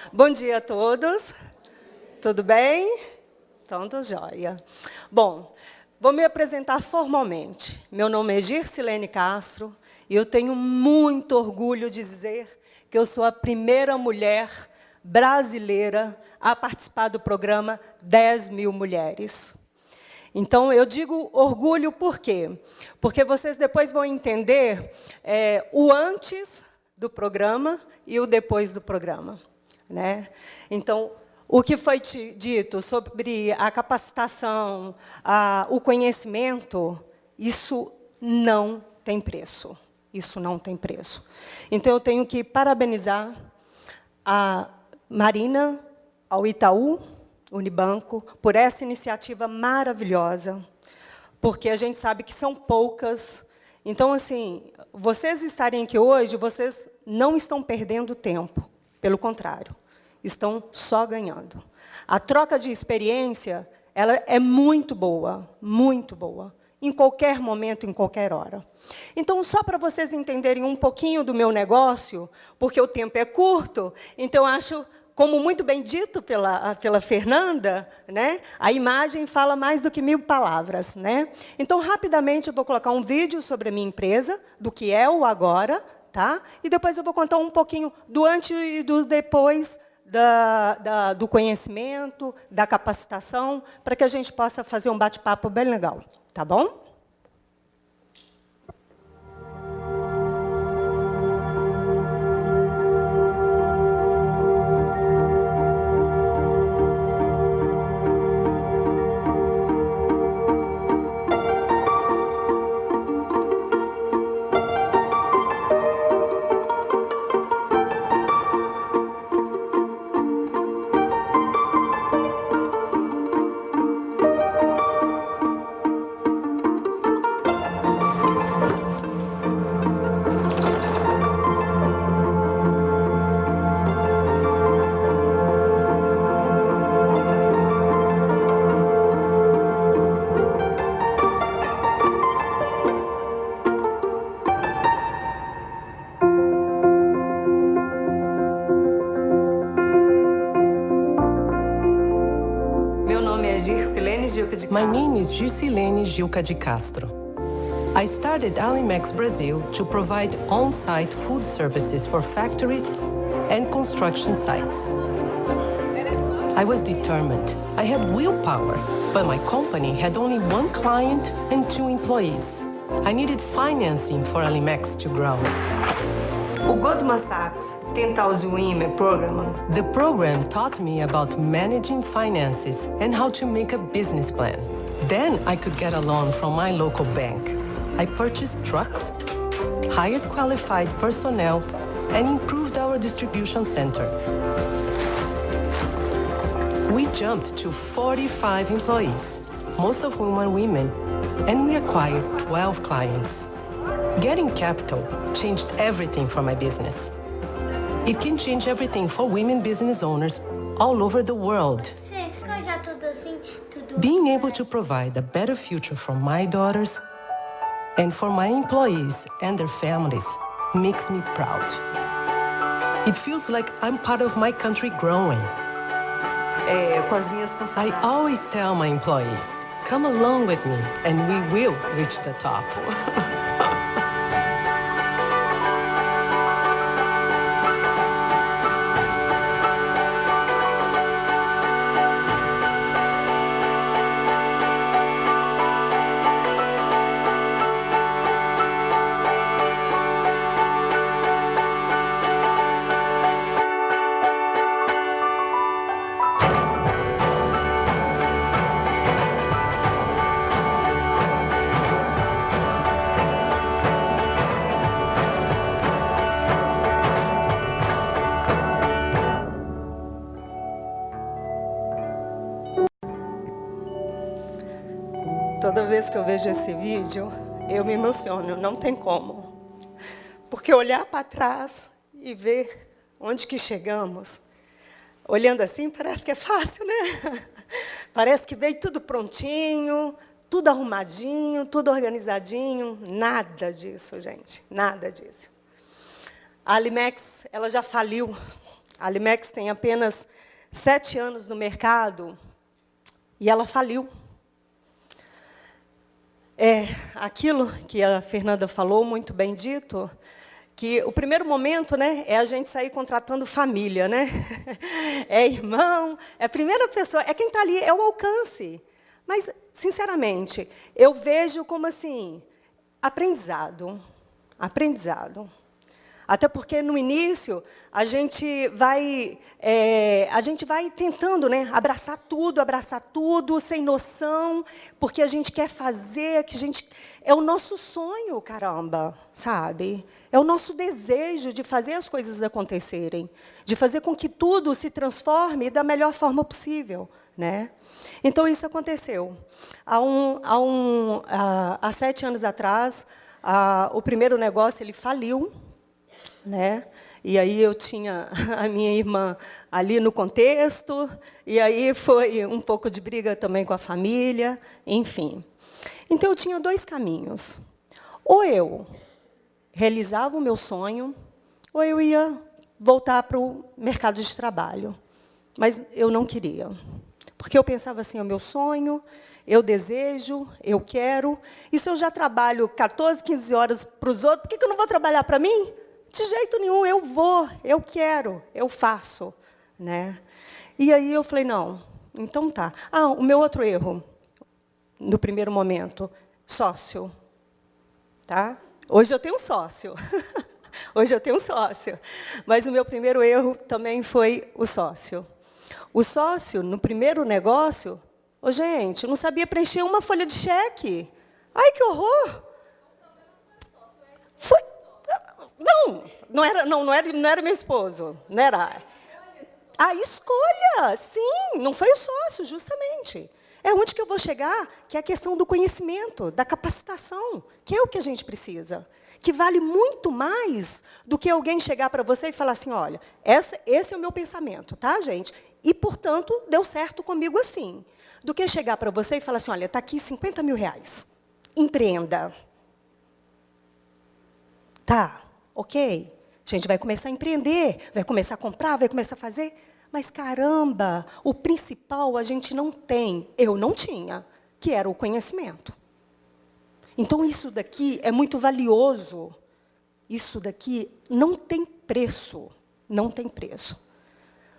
Bom dia a todos. Tudo bem? Então, tô joia. Bom, vou me apresentar formalmente. Meu nome é Gircilene Castro e eu tenho muito orgulho de dizer que eu sou a primeira mulher brasileira a participar do programa 10 Mil Mulheres. Então, eu digo orgulho por quê? Porque vocês depois vão entender o antes do programa e o depois do programa, né? Então, o que foi dito sobre a capacitação, o conhecimento, isso não tem preço. Isso não tem preço. Então, eu tenho que parabenizar a Marina, ao Itaú, Unibanco, por essa iniciativa maravilhosa, porque a gente sabe que são poucas. Então, assim, vocês estarem aqui hoje, vocês não estão perdendo tempo, pelo contrário, estão só ganhando. A troca de experiência, ela é muito boa, em qualquer momento, em qualquer hora. Então, só para vocês entenderem um pouquinho do meu negócio, porque o tempo é curto, então, acho, como muito bem dito pela Fernanda, né, a imagem fala mais do que 1000 palavras. Né? Então, rapidamente, eu vou colocar um vídeo sobre a minha empresa, do que é o agora, tá? E depois eu vou contar um pouquinho do antes e do depois do conhecimento, da capacitação, para que a gente possa fazer um bate-papo bem legal. Tá bom? My name is Gircilene Gilca de Castro. I started Alimex Brazil to provide on-site food services for factories and construction sites. I was determined. I had willpower, but my company had only one client and 2 employees. I needed financing for Alimex to grow. O Goldman Sachs 10,000 Women program. The program taught me about managing finances and how to make a business plan. Then I could get a loan from my local bank. I purchased trucks, hired qualified personnel, and improved our distribution center. We jumped to 45 employees, most of whom are women, and we acquired 12 clients. Getting capital changed everything for my business. It can change everything for women business owners all over the world. Being able to provide a better future for my daughters and for my employees and their families makes me proud. It feels like I'm part of my country growing. I always tell my employees, come along with me and we will reach the top. Toda vez que eu vejo esse vídeo, eu me emociono, não tem como. Porque olhar para trás e ver onde que chegamos, olhando assim, parece que é fácil, né? Parece que veio tudo prontinho, tudo arrumadinho, tudo organizadinho. Nada disso, gente, nada disso. A Alimex, ela já faliu A Alimex tem apenas 7 anos no mercado e ela faliu. Aquilo que a Fernanda falou, muito bem dito, que o primeiro momento, né, é a gente sair contratando família, né? É irmão, é a primeira pessoa, é quem está ali, é o alcance. Mas, sinceramente, eu vejo como assim, aprendizado. Até porque, no início, a gente vai tentando, né, abraçar tudo, sem noção, porque a gente quer fazer, é o nosso sonho, caramba, sabe? É o nosso desejo de fazer as coisas acontecerem, de fazer com que tudo se transforme da melhor forma possível, né? Então, isso aconteceu. Há 7 anos atrás, o primeiro negócio ele faliu, né? E aí eu tinha a minha irmã ali no contexto, e aí foi um pouco de briga também com a família, enfim. Então, eu tinha 2 caminhos. Ou eu realizava o meu sonho, ou eu ia voltar para o mercado de trabalho. Mas eu não queria. Porque eu pensava assim, é o meu sonho, eu desejo, eu quero. E se eu já trabalho 14, 15 horas para os outros, por que eu não vou trabalhar para mim? De jeito nenhum, eu vou, eu quero, eu faço, né? E aí eu falei, não, então tá. O meu outro erro, no primeiro momento, sócio. Tá? Hoje eu tenho um sócio. Hoje eu tenho um sócio. Mas o meu primeiro erro também foi o sócio. O sócio, no primeiro negócio, gente, eu não sabia preencher uma folha de cheque. Ai, que horror! Foi... Não era meu esposo, não era. A escolha, sim, não foi o sócio, justamente. É onde que eu vou chegar, que é a questão do conhecimento, da capacitação, que é o que a gente precisa, que vale muito mais do que alguém chegar para você e falar assim, olha, esse é o meu pensamento, tá, gente? E, portanto, deu certo comigo assim. Do que chegar para você e falar assim, olha, está aqui 50 mil reais, empreenda. Tá, ok, a gente vai começar a empreender, vai começar a comprar, vai começar a fazer, mas, caramba, o principal a gente não tem, eu não tinha, que era o conhecimento. Então, isso daqui é muito valioso, isso daqui não tem preço, não tem preço.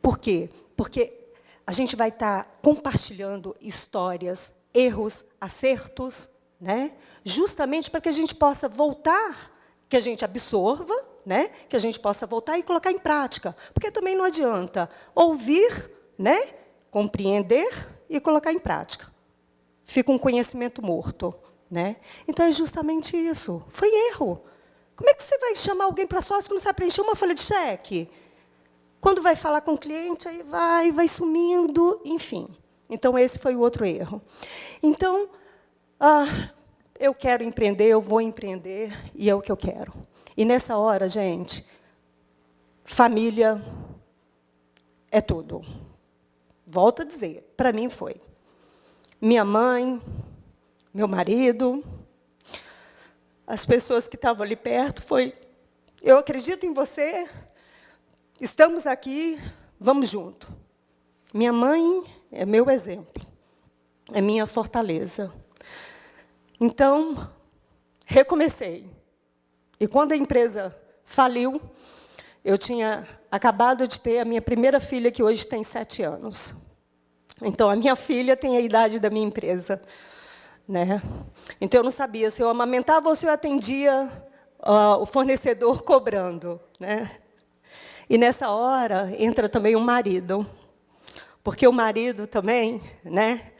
Por quê? Porque a gente vai estar compartilhando histórias, erros, acertos, né? Justamente para que a gente possa voltar, que a gente absorva, né? Que a gente possa voltar e colocar em prática. Porque também não adianta ouvir, né? Compreender e colocar em prática. Fica um conhecimento morto, né? Então, é justamente isso. Foi erro. Como é que você vai chamar alguém para sócio que não sabe preencher uma folha de cheque? Quando vai falar com o cliente, aí vai sumindo, enfim. Então, esse foi o outro erro. Então, eu quero empreender, eu vou empreender, e é o que eu quero. E, nessa hora, gente, família é tudo. Volto a dizer, para mim foi. Minha mãe, meu marido, as pessoas que estavam ali perto, foi, eu acredito em você, estamos aqui, vamos junto. Minha mãe é meu exemplo, é minha fortaleza. Então, recomecei. E quando a empresa faliu, eu tinha acabado de ter a minha primeira filha, que hoje tem 7 anos. Então, a minha filha tem a idade da minha empresa, né? Então, eu não sabia se eu amamentava ou se eu atendia o fornecedor cobrando, né? E, nessa hora, entra também o marido. Porque o marido também, né?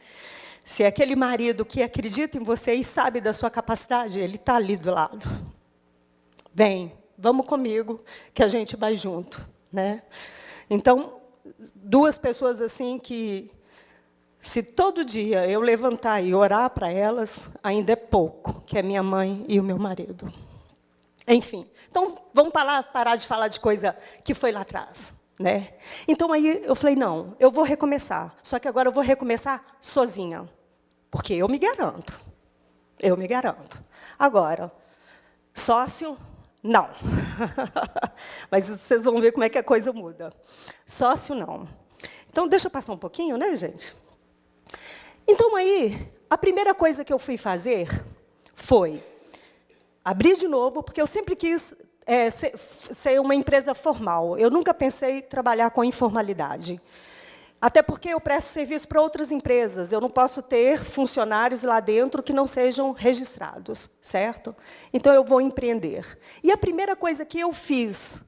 Se é aquele marido que acredita em você e sabe da sua capacidade, ele está ali do lado. Vem, vamos comigo, que a gente vai junto, né? Então, 2 pessoas assim que, se todo dia eu levantar e orar para elas, ainda é pouco, que é minha mãe e o meu marido. Enfim, então, vamos parar de falar de coisa que foi lá atrás, né? Então, aí eu falei, não, eu vou recomeçar. Só que agora eu vou recomeçar sozinha, porque eu me garanto. Eu me garanto. Agora, sócio, Não. Mas vocês vão ver como é que a coisa muda. Sócio, não. Então, deixa eu passar um pouquinho, né, gente? Então, aí, a primeira coisa que eu fui fazer foi abrir de novo, porque eu sempre quis ser uma empresa formal. Eu nunca pensei em trabalhar com informalidade. Até porque eu presto serviço para outras empresas. Eu não posso ter funcionários lá dentro que não sejam registrados, certo? Então, eu vou empreender. E a primeira coisa que eu fiz,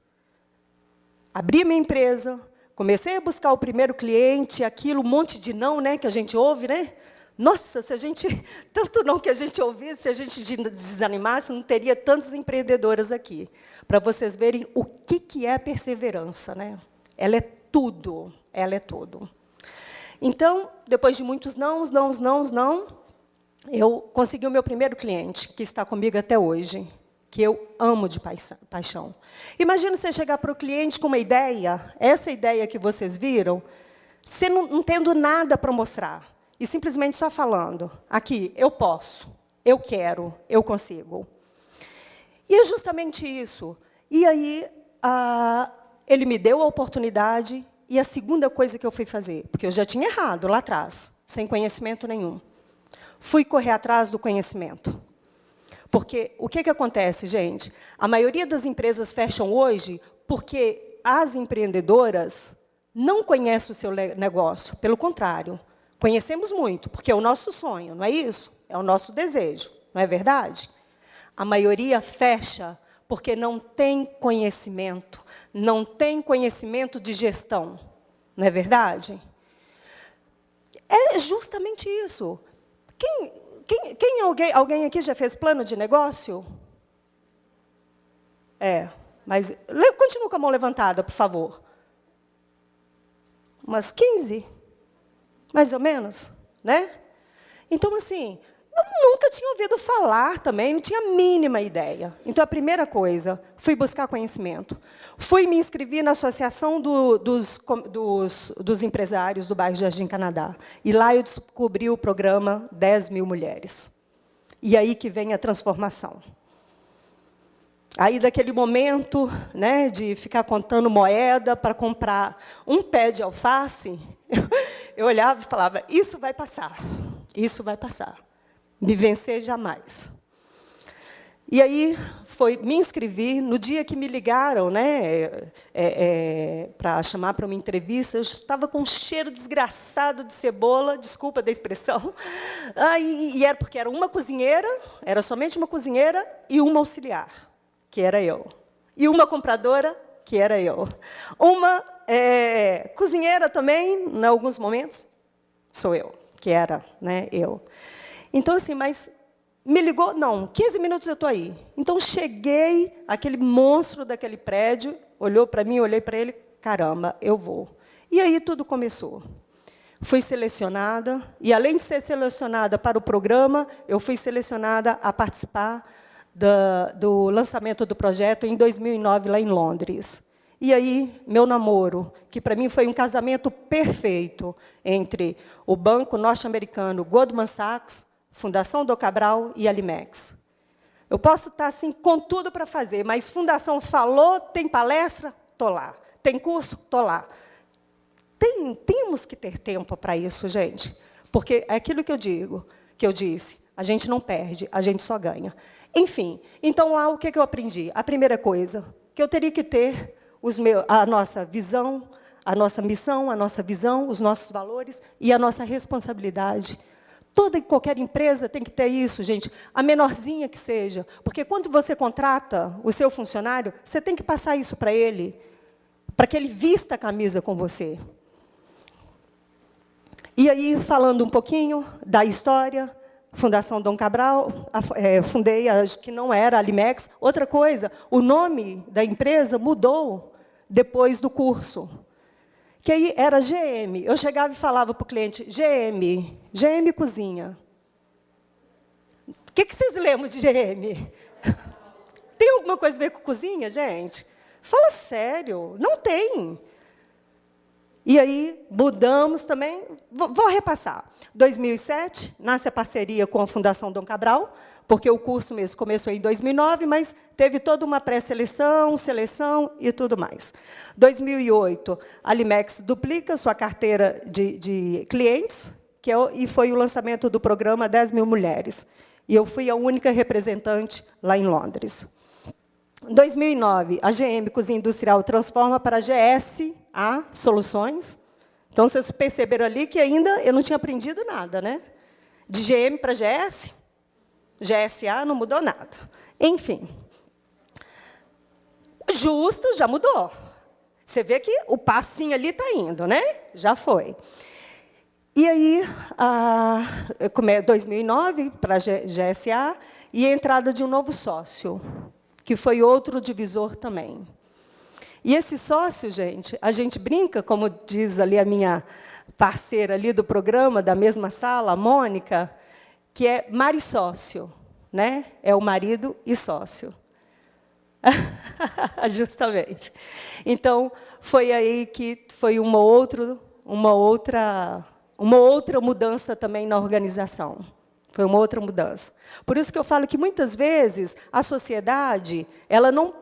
abri minha empresa, comecei a buscar o primeiro cliente, aquilo, um monte de não, né, que a gente ouve, né? Nossa, se a gente, tanto não que a gente ouvisse, se a gente desanimasse, não teria tantas empreendedoras aqui. Para vocês verem o que é perseverança, né? Ela é tudo, ela é tudo. Então, depois de muitos não, eu consegui o meu primeiro cliente, que está comigo até hoje, que eu amo de paixão. Imagina você chegar para o cliente com uma ideia, essa ideia que vocês viram, você não tendo nada para mostrar, e simplesmente só falando, aqui, eu posso, eu quero, eu consigo. E é justamente isso. E aí, ele me deu a oportunidade, e a segunda coisa que eu fui fazer, porque eu já tinha errado lá atrás, sem conhecimento nenhum, fui correr atrás do conhecimento. Porque o que acontece, gente? A maioria das empresas fecham hoje porque as empreendedoras não conhecem o seu negócio. Pelo contrário, conhecemos muito, porque é o nosso sonho, não é isso? É o nosso desejo, não é verdade? A maioria fecha porque não tem conhecimento de gestão, não é verdade? É justamente isso. Alguém aqui já fez plano de negócio? Mas continua com a mão levantada, por favor. Umas 15, mais ou menos, né? Então, assim, eu nunca tinha ouvido falar também, não tinha a mínima ideia. Então, a primeira coisa, fui buscar conhecimento. Fui me inscrever na Associação dos Empresários do bairro Jardim Canadá. E lá eu descobri o programa 10 mil mulheres. E aí que vem a transformação. Aí, daquele momento, né, de ficar contando moeda para comprar um pé de alface, eu olhava e falava, isso vai passar, isso vai passar. Me vencer jamais. E aí, me inscrevi, no dia que me ligaram, né, para chamar para uma entrevista, eu estava com um cheiro desgraçado de cebola, desculpa da expressão, e era porque era uma cozinheira, era somente uma cozinheira e uma auxiliar, que era eu. E uma compradora, que era eu. Uma cozinheira também, em alguns momentos, sou eu, que era, né, eu. Então, assim, mas me ligou, não, 15 minutos eu estou aí. Então, cheguei, aquele monstro daquele prédio, olhou para mim, olhei para ele, caramba, eu vou. E aí tudo começou. Fui selecionada, e além de ser selecionada para o programa, eu fui selecionada a participar do lançamento do projeto em 2009, lá em Londres. E aí, meu namoro, que para mim foi um casamento perfeito entre o banco norte-americano Goldman Sachs, Fundação Dom Cabral e Alimex. Eu posso estar assim, com tudo para fazer, mas Fundação falou, tem palestra? Estou lá. Tem curso? Estou lá. Temos que ter tempo para isso, gente. Porque é aquilo que eu disse, a gente não perde, a gente só ganha. Enfim, então lá o que eu aprendi? A primeira coisa, que eu teria que ter a nossa visão, a nossa missão, a nossa visão, os nossos valores e a nossa responsabilidade. Toda e qualquer empresa tem que ter isso, gente, a menorzinha que seja. Porque quando você contrata o seu funcionário, você tem que passar isso para ele, para que ele vista a camisa com você. E aí, falando um pouquinho da história, Fundação Dom Cabral, fundei, que não era a Alimex. Outra coisa, o nome da empresa mudou depois do curso. Que aí era GM. Eu chegava e falava para o cliente, GM Cozinha. O que vocês lembram de GM? Tem alguma coisa a ver com cozinha, gente? Fala sério, não tem. E aí, mudamos também, vou repassar. 2007, nasce a parceria com a Fundação Dom Cabral, porque o curso mesmo começou em 2009, mas teve toda uma pré-seleção, seleção e tudo mais. 2008, a Alimex duplica sua carteira de clientes, e foi o lançamento do programa 10 Mil Mulheres. E eu fui a única representante lá em Londres. Em 2009, a GM Cozinha Industrial transforma para a GSA Soluções. Então, vocês perceberam ali que ainda eu não tinha aprendido nada, né? De GM para GS, GSA não mudou nada. Enfim. Justo, já mudou. Você vê que o passinho ali está indo, né? Já foi. E aí, 2009, para a GSA, e a entrada de um novo sócio, que foi outro divisor também. E esse sócio, gente, a gente brinca, como diz ali a minha parceira ali do programa, da mesma sala, a Mônica, que é marisócio, né? É o marido e sócio. Justamente. Então, foi aí que foi uma outra mudança também na organização. Foi uma outra mudança. Por isso que eu falo que, muitas vezes, a sociedade, ela não,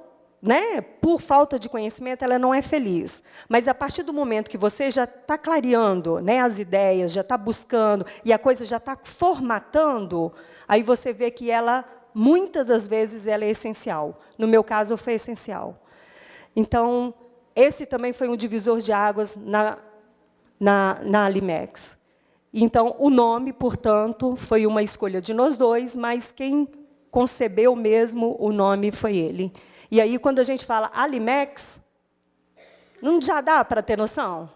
né, por falta de conhecimento, ela não é feliz. Mas, a partir do momento que você já está clareando, né, as ideias, já está buscando, e a coisa já está formatando, aí você vê que ela, muitas das vezes, ela é essencial. No meu caso, foi essencial. Então, esse também foi um divisor de águas na Alimex. Então, o nome, portanto, foi uma escolha de nós dois, mas quem concebeu mesmo o nome foi ele. E aí, quando a gente fala Alimex, não já dá para ter noção?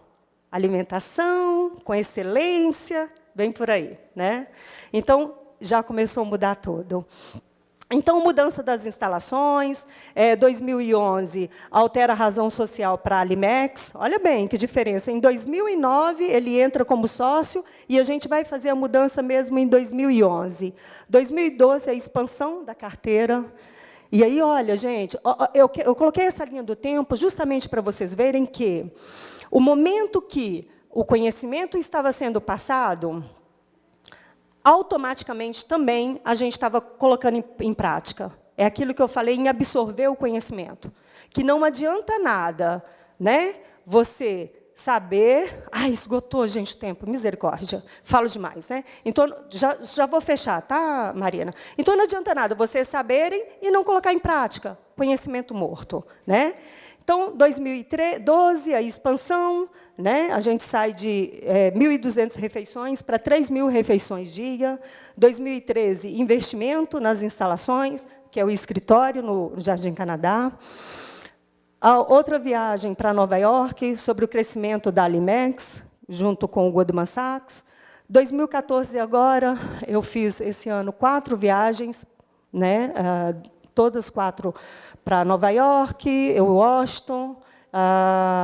Alimentação, com excelência, bem por aí, né? Então, já começou a mudar tudo. Então, mudança das instalações, 2011, altera a razão social para a Alimex. Olha bem, que diferença. Em 2009, ele entra como sócio, e a gente vai fazer a mudança mesmo em 2011. 2012, a expansão da carteira. E aí, olha, gente, eu coloquei essa linha do tempo justamente para vocês verem que o momento que o conhecimento estava sendo passado, automaticamente também a gente estava colocando em prática. É aquilo que eu falei em absorver o conhecimento. Que não adianta nada, né, você saber... Ai, esgotou, gente, o tempo, misericórdia. Falo demais, né? Então, já vou fechar, tá, Marina? Então, não adianta nada vocês saberem e não colocar em prática. Conhecimento morto, né? Então, 2012, a expansão, né? A gente sai de 1.200 refeições para 3.000 refeições dia. 2013, investimento nas instalações, que é o escritório no Jardim Canadá. A outra viagem para Nova York, sobre o crescimento da Alimex, junto com o Goldman Sachs. 2014, agora, eu fiz, esse ano, 4 viagens, né? Todas 4 para Nova York, Washington,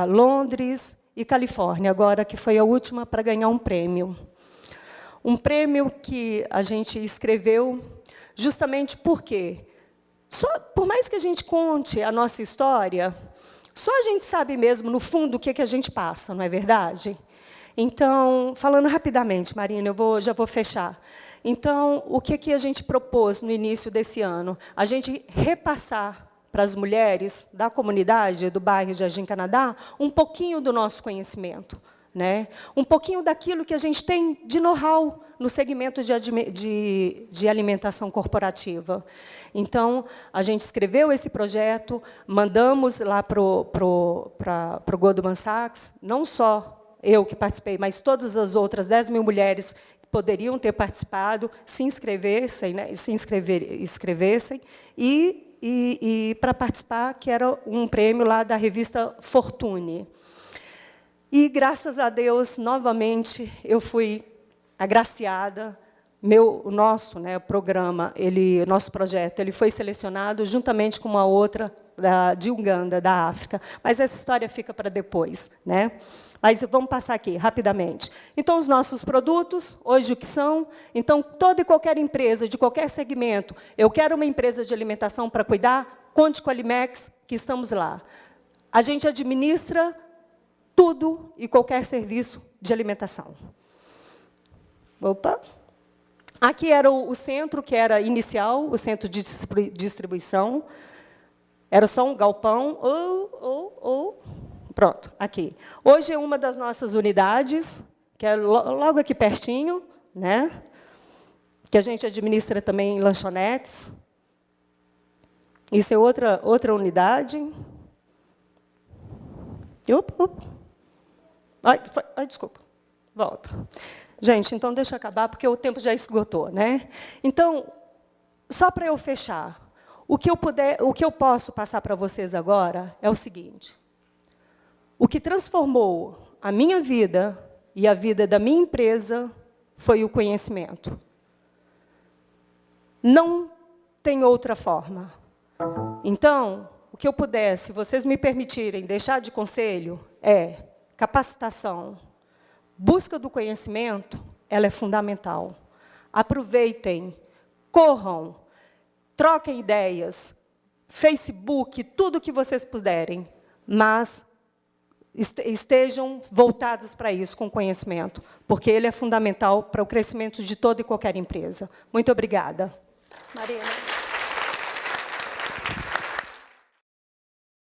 Londres e Califórnia, agora, que foi a última para ganhar um prêmio. Um prêmio que a gente escreveu justamente porque, por mais que a gente conte a nossa história, só a gente sabe mesmo, no fundo, o que a gente passa, não é verdade? Então, falando rapidamente, Marina, já vou fechar. Então, o que a gente propôs no início desse ano? A gente repassar para as mulheres da comunidade do bairro de Jardim Canadá um pouquinho do nosso conhecimento, né? Um pouquinho daquilo que a gente tem de know-how no segmento de alimentação corporativa. Então, a gente escreveu esse projeto, mandamos lá para o Goldman Sachs, não só eu que participei, mas todas as outras 10.000 mulheres que poderiam ter participado, se inscrevessem, né, inscrevessem, e para participar, que era um prêmio lá da revista Fortune. E, graças a Deus, novamente, eu fui agraciada. O nosso, né, programa, nosso projeto, ele foi selecionado juntamente com uma outra de Uganda, da África. Mas essa história fica para depois, né? Mas vamos passar aqui, rapidamente. Então, os nossos produtos, hoje, o que são? Então, toda e qualquer empresa, de qualquer segmento, eu quero uma empresa de alimentação para cuidar, conte com a Alimex, que estamos lá. A gente administra tudo e qualquer serviço de alimentação. Opa! Aqui era o centro, que era inicial, o centro de distribuição. Era só um galpão. Pronto, aqui. Hoje é uma das nossas unidades, que é logo aqui pertinho, né? Que a gente administra também lanchonetes. Isso é outra unidade. Ai, desculpa. Volta. Gente, então deixa eu acabar, porque o tempo já esgotou, né? Então, só para eu fechar, o que eu posso passar para vocês agora é o seguinte. O que transformou a minha vida e a vida da minha empresa foi o conhecimento. Não tem outra forma. Então, o que eu puder, se vocês me permitirem deixar de conselho, é capacitação. Busca do conhecimento, ela é fundamental. Aproveitem, corram, troquem ideias, Facebook, tudo o que vocês puderem, mas estejam voltados para isso, com conhecimento, porque ele é fundamental para o crescimento de toda e qualquer empresa. Muito obrigada. Marina.